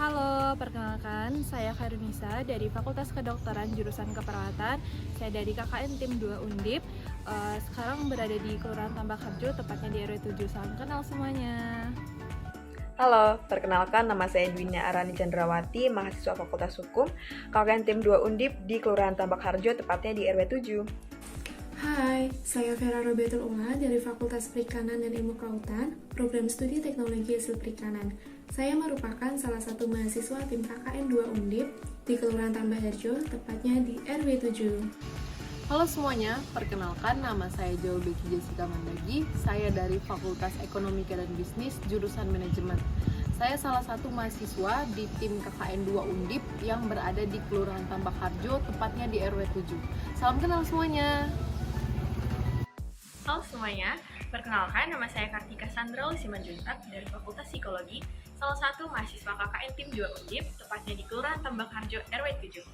Halo, perkenalkan saya Khairunisa dari Fakultas Kedokteran Jurusan Keperawatan. Saya dari KKN Tim 2 Undip. Sekarang berada di Kelurahan Tambak Harjo, tepatnya di RW 7. Salam kenal semuanya. Halo, perkenalkan nama saya Dwina Arani Chandrawati, mahasiswa Fakultas Hukum, KKN Tim 2 Undip di Kelurahan Tambak Harjo, tepatnya di RW 7. Hai, saya Vera Robetul Unga dari Fakultas Perikanan dan Ilmu Kelautan, Program Studi Teknologi Hasil Perikanan. Saya merupakan salah satu mahasiswa tim KKN 2 Undip di Kelurahan Tambak Harjo, tepatnya di RW 7. Halo semuanya, perkenalkan nama saya Jaul Beki Jessica Mandagi. Saya dari Fakultas Ekonomi dan Bisnis, jurusan Manajemen. Saya salah satu mahasiswa di tim KKN 2 Undip yang berada di Kelurahan Tambak Harjo, tepatnya di RW 7. Salam kenal semuanya. Halo semuanya, perkenalkan nama saya Kartika Sandra Simanjuntak dari Fakultas Psikologi, salah satu mahasiswa KKN Tim 2 Undip, tepatnya di Kelurahan Tambak Harjo RW 7.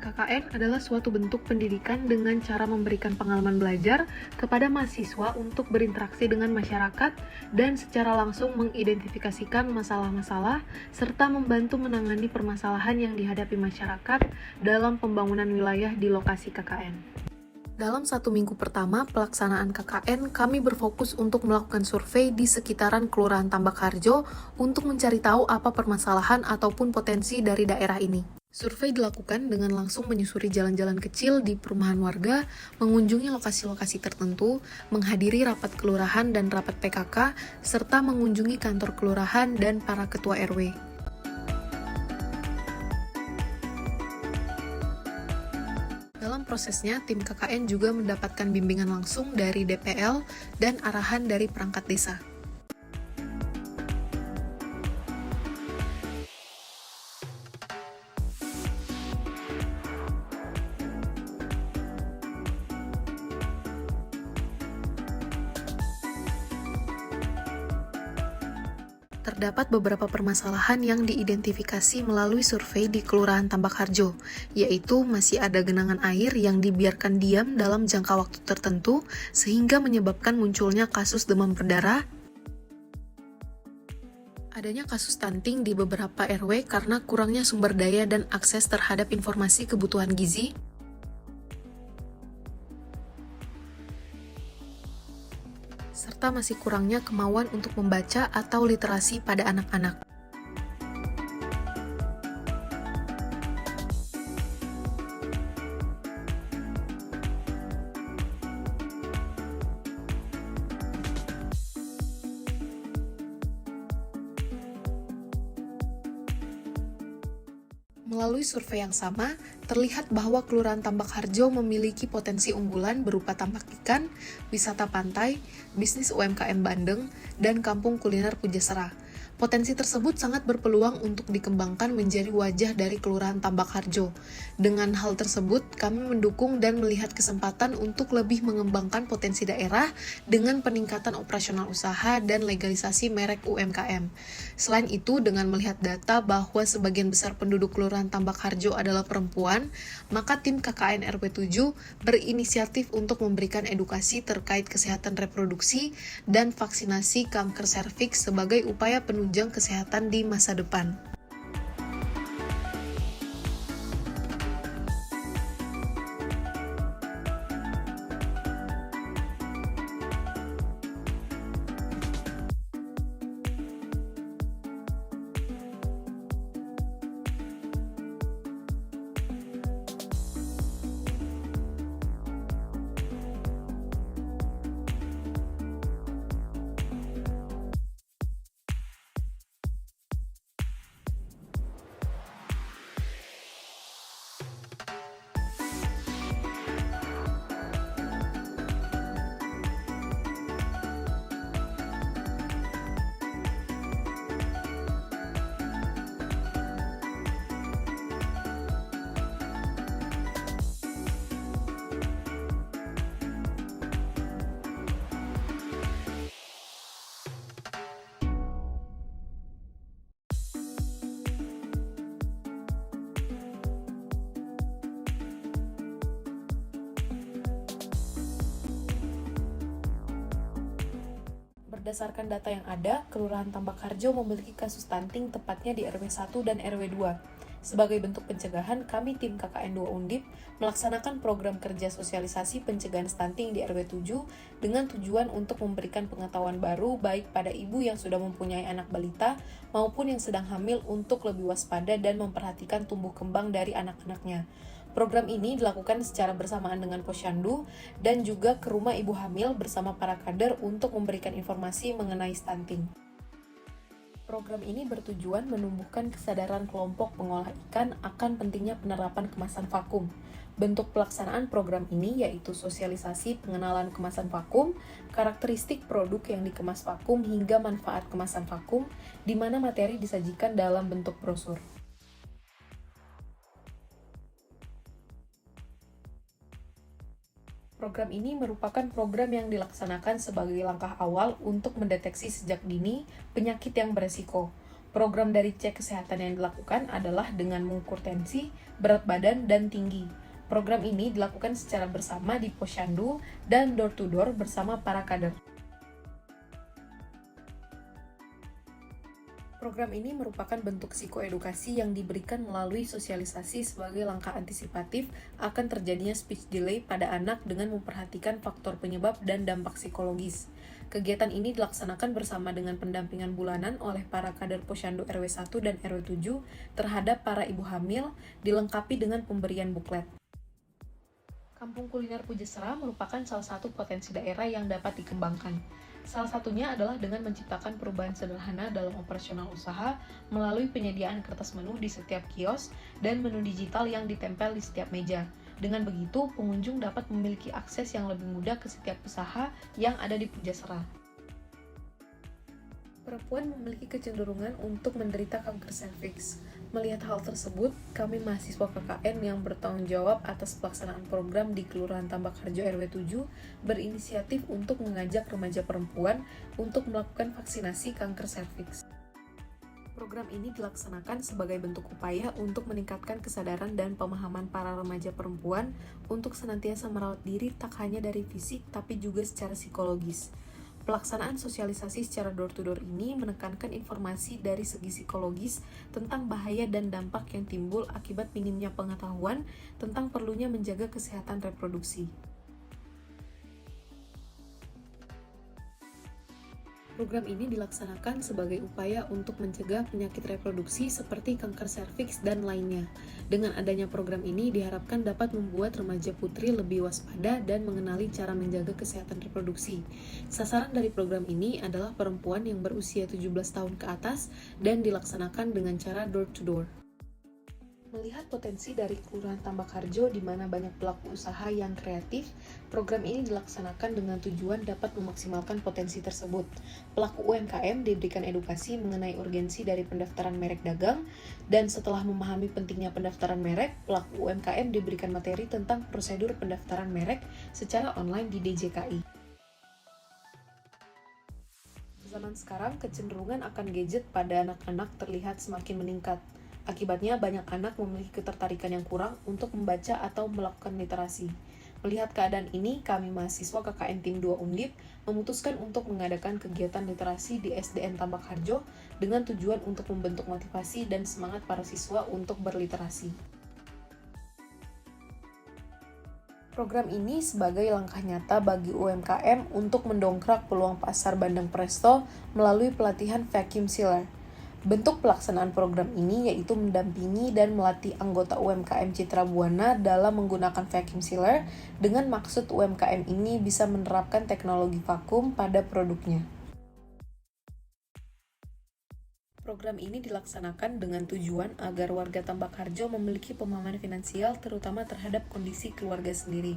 KKN adalah suatu bentuk pendidikan dengan cara memberikan pengalaman belajar kepada mahasiswa untuk berinteraksi dengan masyarakat dan secara langsung mengidentifikasikan masalah-masalah serta membantu menangani permasalahan yang dihadapi masyarakat dalam pembangunan wilayah di lokasi KKN. Dalam 1 minggu pertama pelaksanaan KKN, kami berfokus untuk melakukan survei di sekitaran Kelurahan Tambak Harjo untuk mencari tahu apa permasalahan ataupun potensi dari daerah ini. Survei dilakukan dengan langsung menyusuri jalan-jalan kecil di perumahan warga, mengunjungi lokasi-lokasi tertentu, menghadiri rapat kelurahan dan rapat PKK, serta mengunjungi kantor kelurahan dan para ketua RW. Dalam prosesnya, tim KKN juga mendapatkan bimbingan langsung dari DPL dan arahan dari perangkat desa. Terdapat beberapa permasalahan yang diidentifikasi melalui survei di Kelurahan Tambak Harjo, yaitu masih ada genangan air yang dibiarkan diam dalam jangka waktu tertentu sehingga menyebabkan munculnya kasus demam berdarah, adanya kasus stunting di beberapa RW karena kurangnya sumber daya dan akses terhadap informasi kebutuhan gizi, serta masih kurangnya kemauan untuk membaca atau literasi pada anak-anak. Melalui survei yang sama, terlihat bahwa Kelurahan Tambak Harjo memiliki potensi unggulan berupa tambak ikan, wisata pantai, bisnis UMKM Bandeng, dan kampung kuliner Pujasera. Potensi tersebut sangat berpeluang untuk dikembangkan menjadi wajah dari Kelurahan Tambak Harjo. Dengan hal tersebut, kami mendukung dan melihat kesempatan untuk lebih mengembangkan potensi daerah dengan peningkatan operasional usaha dan legalisasi merek UMKM. Selain itu, dengan melihat data bahwa sebagian besar penduduk Kelurahan Tambak Harjo adalah perempuan, maka tim KKN RW 7 berinisiatif untuk memberikan edukasi terkait kesehatan reproduksi dan vaksinasi kanker serviks sebagai upaya penunjang kesehatan di masa depan. Berdasarkan data yang ada, Kelurahan Tambak Harjo memiliki kasus stunting tepatnya di RW 1 dan RW 2. Sebagai bentuk pencegahan, kami tim KKN 2 Undip melaksanakan program kerja sosialisasi pencegahan stunting di RW 7 dengan tujuan untuk memberikan pengetahuan baru baik pada ibu yang sudah mempunyai anak balita maupun yang sedang hamil untuk lebih waspada dan memperhatikan tumbuh kembang dari anak-anaknya. Program ini dilakukan secara bersamaan dengan Posyandu dan juga ke rumah ibu hamil bersama para kader untuk memberikan informasi mengenai stunting. Program ini bertujuan menumbuhkan kesadaran kelompok pengolah ikan akan pentingnya penerapan kemasan vakum. Bentuk pelaksanaan program ini yaitu sosialisasi pengenalan kemasan vakum, karakteristik produk yang dikemas vakum hingga manfaat kemasan vakum, di mana materi disajikan dalam bentuk brosur. Program ini merupakan program yang dilaksanakan sebagai langkah awal untuk mendeteksi sejak dini penyakit yang beresiko. Program dari cek kesehatan yang dilakukan adalah dengan mengukur tensi, berat badan, dan tinggi. Program ini dilakukan secara bersama di Posyandu dan door-to-door bersama para kader. Program ini merupakan bentuk psikoedukasi yang diberikan melalui sosialisasi sebagai langkah antisipatif akan terjadinya speech delay pada anak dengan memperhatikan faktor penyebab dan dampak psikologis. Kegiatan ini dilaksanakan bersama dengan pendampingan bulanan oleh para kader Posyandu RW 1 dan RW 7 terhadap para ibu hamil, dilengkapi dengan pemberian buklet. Kampung Kuliner Pujasera merupakan salah satu potensi daerah yang dapat dikembangkan. Salah satunya adalah dengan menciptakan perubahan sederhana dalam operasional usaha melalui penyediaan kertas menu di setiap kios dan menu digital yang ditempel di setiap meja. Dengan begitu, pengunjung dapat memiliki akses yang lebih mudah ke setiap usaha yang ada di Pujasera. Perempuan memiliki kecenderungan untuk menderita kanker serviks. Melihat hal tersebut, kami mahasiswa KKN yang bertanggung jawab atas pelaksanaan program di Kelurahan Tambak Harjo RW 7 berinisiatif untuk mengajak remaja perempuan untuk melakukan vaksinasi kanker serviks. Program ini dilaksanakan sebagai bentuk upaya untuk meningkatkan kesadaran dan pemahaman para remaja perempuan untuk senantiasa merawat diri tak hanya dari fisik tapi juga secara psikologis. Pelaksanaan sosialisasi secara door-to-door ini menekankan informasi dari segi psikologis tentang bahaya dan dampak yang timbul akibat minimnya pengetahuan tentang perlunya menjaga kesehatan reproduksi. Program ini dilaksanakan sebagai upaya untuk mencegah penyakit reproduksi seperti kanker serviks dan lainnya. Dengan adanya program ini diharapkan dapat membuat remaja putri lebih waspada dan mengenali cara menjaga kesehatan reproduksi. Sasaran dari program ini adalah perempuan yang berusia 17 tahun ke atas dan dilaksanakan dengan cara door-to-door. Melihat potensi dari Kelurahan Tambak Harjo di mana banyak pelaku usaha yang kreatif, program ini dilaksanakan dengan tujuan dapat memaksimalkan potensi tersebut. Pelaku UMKM diberikan edukasi mengenai urgensi dari pendaftaran merek dagang, dan setelah memahami pentingnya pendaftaran merek, pelaku UMKM diberikan materi tentang prosedur pendaftaran merek secara online di DJKI. Zaman sekarang, kecenderungan akan gadget pada anak-anak terlihat semakin meningkat. Akibatnya, banyak anak memiliki ketertarikan yang kurang untuk membaca atau melakukan literasi. Melihat keadaan ini, kami mahasiswa KKN Tim 2 Undip memutuskan untuk mengadakan kegiatan literasi di SDN Tambak Harjo dengan tujuan untuk membentuk motivasi dan semangat para siswa untuk berliterasi. Program ini sebagai langkah nyata bagi UMKM untuk mendongkrak peluang pasar Bandeng Presto melalui pelatihan vacuum sealer. Bentuk pelaksanaan program ini yaitu mendampingi dan melatih anggota UMKM Citra Buana dalam menggunakan vacuum sealer dengan maksud UMKM ini bisa menerapkan teknologi vakum pada produknya. Program ini dilaksanakan dengan tujuan agar warga Tambak Harjo memiliki pemahaman finansial terutama terhadap kondisi keluarga sendiri.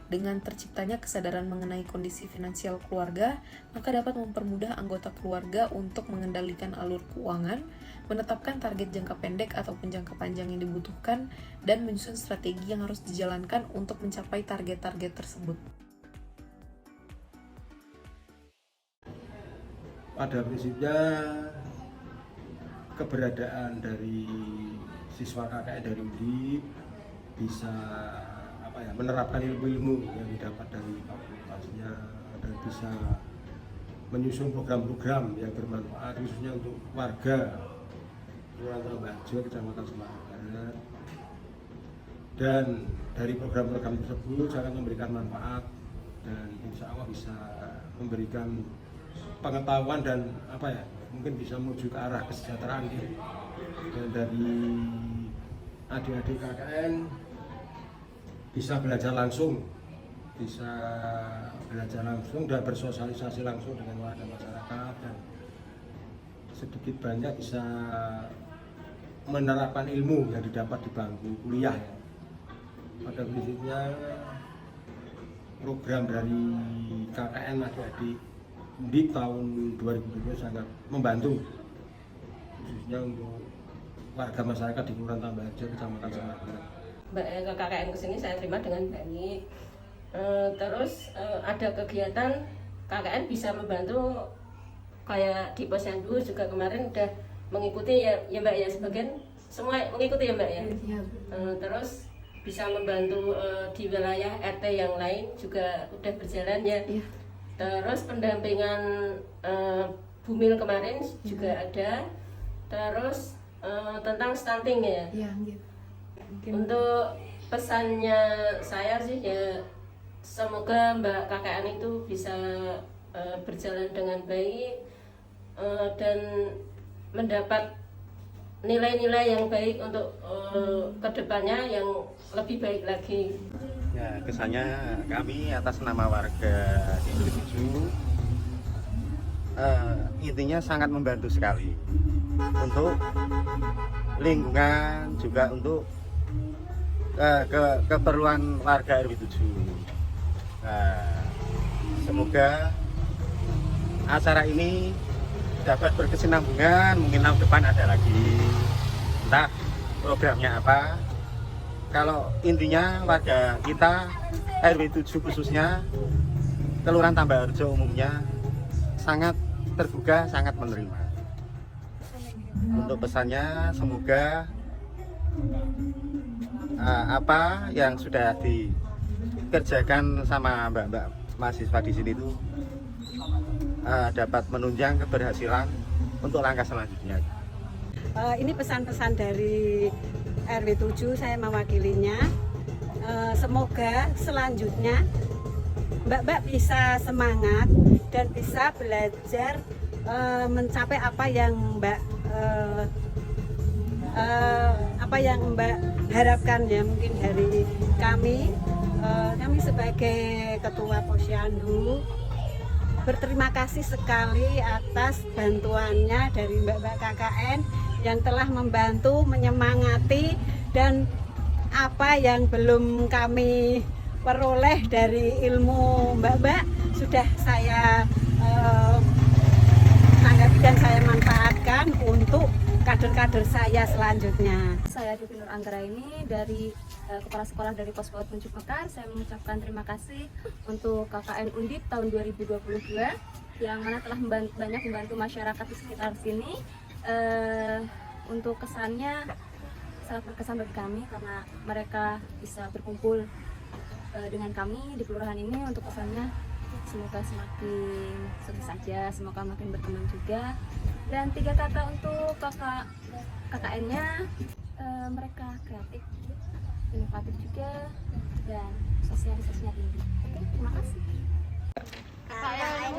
Dengan terciptanya kesadaran mengenai kondisi finansial keluarga, maka dapat mempermudah anggota keluarga untuk mengendalikan alur keuangan, menetapkan target jangka pendek ataupun jangka panjang yang dibutuhkan, dan menyusun strategi yang harus dijalankan untuk mencapai target-target tersebut. Pada prinsipnya, keberadaan dari siswa KKN dari Undip bisa menerapkan ilmu-ilmu yang didapat dari fakultasnya dan bisa menyusun program-program yang bermanfaat khususnya untuk warga Kelurahan Tambak Harjo, Kecamatan Semarang Barat. Dan dari program-program tersebut saya akan memberikan manfaat dan insya Allah bisa memberikan pengetahuan dan mungkin bisa menuju ke arah kesejahteraan gitu. Dan dari adik-adik KKN bisa belajar langsung dan bersosialisasi langsung dengan warga masyarakat, dan sedikit banyak bisa menerapkan ilmu yang didapat di bangku kuliah. Pada prinsipnya program dari KKN adik-adik di tahun 2020 sangat membantu khususnya untuk warga masyarakat di Kelurahan Tambak Harjo, Kecamatan Semarang Barat. KKN kesini saya terima dengan baik. Terus ada kegiatan KKN bisa membantu kayak di posyandu juga kemarin udah mengikuti ya Mbak ya, sebagian semua mengikuti ya Mbak ya. Terus bisa membantu di wilayah RT yang lain juga udah berjalan ya. Terus pendampingan Bumil kemarin juga ada. Terus tentang stunting ya. Untuk pesannya saya sih ya, semoga Mbak KKN itu bisa berjalan dengan baik dan mendapat nilai-nilai yang baik untuk kedepannya yang lebih baik lagi. Ya, kesannya kami atas nama warga di RW7 intinya sangat membantu sekali untuk lingkungan, juga untuk keperluan warga RW7. Semoga acara ini dapat berkesinambungan, mungkin tahun depan ada lagi, entah programnya apa. Kalau intinya warga kita RW7 khususnya Kelurahan Tambak Harjo umumnya sangat terbuka, sangat menerima. Untuk pesannya semoga apa yang sudah dikerjakan sama mbak-mbak mahasiswa di sini itu dapat menunjang keberhasilan untuk langkah selanjutnya. Ini pesan-pesan dari RW7, saya mewakilinya. Semoga selanjutnya mbak-mbak bisa semangat dan bisa belajar mencapai apa yang mbak harapkan ya, mungkin dari kami sebagai ketua posyandu berterima kasih sekali atas bantuannya dari mbak-mbak KKN yang telah membantu, menyemangati, dan apa yang belum kami peroleh dari ilmu mbak-mbak sudah saya tanggapi dan saya manfaatkan untuk kader-kader saya selanjutnya. Saya Titi Nur Anggraini dari Kepala Sekolah dari Pospot Puncuk Mekar. Saya mengucapkan terima kasih untuk KKN Undip tahun 2022 yang mana telah banyak membantu masyarakat di sekitar sini. Untuk kesannya sangat berkesan bagi kami karena mereka bisa berkumpul dengan kami di kelurahan ini. Untuk kesannya semoga semakin sukses saja, semoga makin berkembang juga. Dan 3 kata untuk KKN-nya, mereka kreatif, inovatif juga, dan sosialisasinya tinggi. Oke, terima kasih. KKN